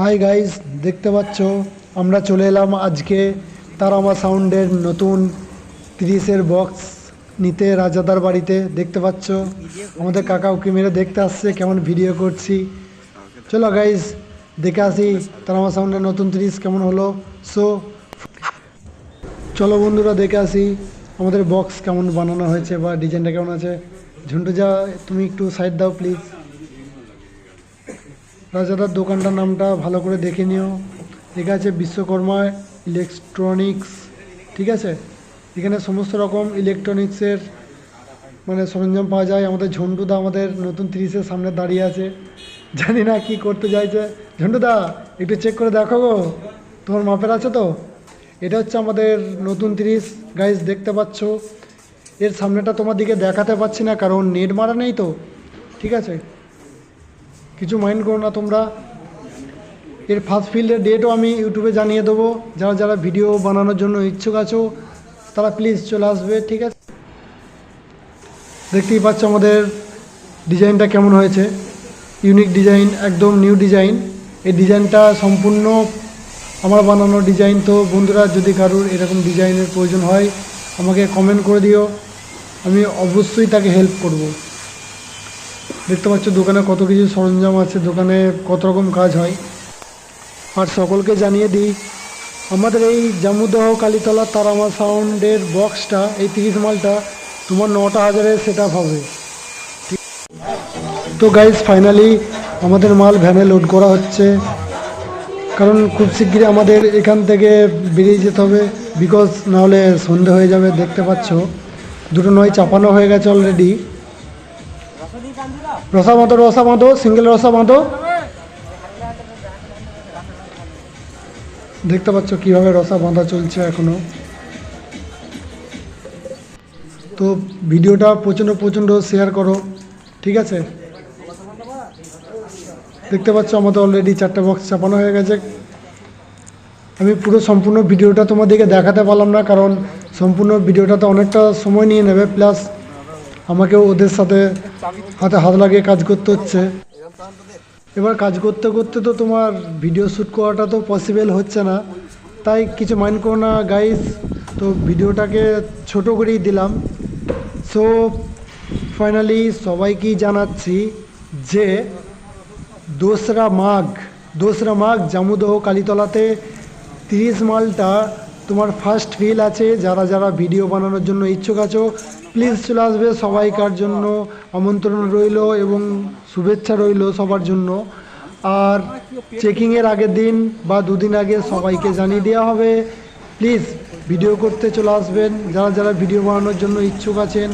Hi guys, দেখতে পাচ্ছ আমরা চলে এলাম আজকে তারামা সাউন্ডের নতুন 30-এর বক্স নিতে রাজাদার বাড়িতে। দেখতে পাচ্ছ আমাদের কাকা উকি মেরে দেখতে আসছে কেমন ভিডিও করছি। চলো গাইস দেখে আসি তারামা সাউন্ডের নতুন 30 কেমন হলো। সো চলো বন্ধুরা দেখে আসি আমাদের বক্স কেমন বানানো হয়েছে বা ডিজাইনটা কেমন আছে। ঝন্টু যা, তুমি একটু সাইড দাও প্লিজ। রাজাদার দোকানটার নামটা ভালো করে দেখে নিও। লেখা আছে বিশ্বকর্মা ইলেকট্রনিক্স, ঠিক আছে। এখানে সমস্ত রকম ইলেকট্রনিক্সের সরঞ্জাম পাওয়া যায়। আমাদের ঝন্টুদা আমাদের নতুন 30-এর সামনে দাঁড়িয়ে আছে, জানি না কি করতে চাইছে। ঝন্টুদা একটু চেক করে দেখো গো, তোমার মাপের আছে তো? এটা হচ্ছে আমাদের নতুন 30 গাইজ, দেখতে পাচ্ছ। এর সামনেটা তোমার দিকে দেখাতে পাচ্ছি না কারণ নেট মারা নেই তো, ঠিক আছে, কিছু মাইন্ড করো না তোমরা। এর ফার্স্ট ফিল্ডের ডেটও আমি ইউটিউবে জানিয়ে দেবো। যারা যারা ভিডিও বানানোর জন্য ইচ্ছুক আছো তারা প্লিজ চলে আসবে, ঠিক আছে। দেখতেই পাচ্ছ আমাদের ডিজাইনটা কেমন হয়েছে, ইউনিক ডিজাইন, একদম নিউ ডিজাইন। এই ডিজাইনটা সম্পূর্ণ আমার বানানো ডিজাইন। তো বন্ধুরা যদি কারোর এরকম ডিজাইনের প্রয়োজন হয় আমাকে কমেন্ট করে দিও, আমি অবশ্যই তাকে হেল্প করব। দেখতে পাচ্ছ দোকানে কত কিছু সরঞ্জাম আছে, দোকানে কত রকম কাজ হয়। আর সকলকে জানিয়ে দিই আমাদের এই জামুদহ কালীতলা তারামা সাউন্ডের বক্সটা, এই 30 মালটা তোমার 9টা হাজারে সেট আপ হবে। তো গাইজ ফাইনালি আমাদের মাল ভ্যানে লোড করা হচ্ছে, কারণ খুব শিগগিরই আমাদের এখান থেকে বেরিয়ে যেতে হবে, বিকজ নাহলে সন্ধে হয়ে যাবে। দেখতে পাচ্ছ দুটো নয় চাপানো হয়ে গেছে অলরেডি। রসা বাঁধো, সিঙ্গেল রসা বাঁধো। দেখতে পাচ্ছ কিভাবে রসা বাঁধা চলছে এখনো। তো ভিডিওটা প্রচণ্ড শেয়ার করো, ঠিক আছে। দেখতে পাচ্ছ আমাদের অলরেডি 4টে বক্স চাপানো হয়ে গেছে। আমি পুরো সম্পূর্ণ ভিডিওটা তোমাদেরকে দেখাতে পারলাম না কারণ সম্পূর্ণ ভিডিওটাতে অনেকটা সময় নিয়ে নেবে, প্লাস আমাকেও ওদের সাথে হাতে হাত লাগিয়ে কাজ করতে হচ্ছে। এবার কাজ করতে করতে তো তোমার ভিডিও শ্যুট করাটা তো পসিবল হচ্ছে না, তাই কিছু মাইন্ড করো না গাইস। তো ভিডিওটাকে ছোট করেই দিলাম। সো ফাইনালি সবাইকেই জানাচ্ছি যে 2রা মাঘ জামুদহ কালীতলাতে 30 মালটা তোমার ফার্স্ট ফিল আছে। যারা যারা ভিডিও বানানোর জন্য ইচ্ছুক আছো প্লিজ চলে আসবে। সবাইকার জন্য আমন্ত্রণ রইল এবং শুভেচ্ছা রইল সবার জন্য। আর চেকিংয়ের আগের দিন বা 2 দিন আগে সবাইকে জানিয়ে দেওয়া হবে। প্লিজ ভিডিও করতে চলে আসবেন যারা যারা ভিডিও বানানোর জন্য ইচ্ছুক আছেন।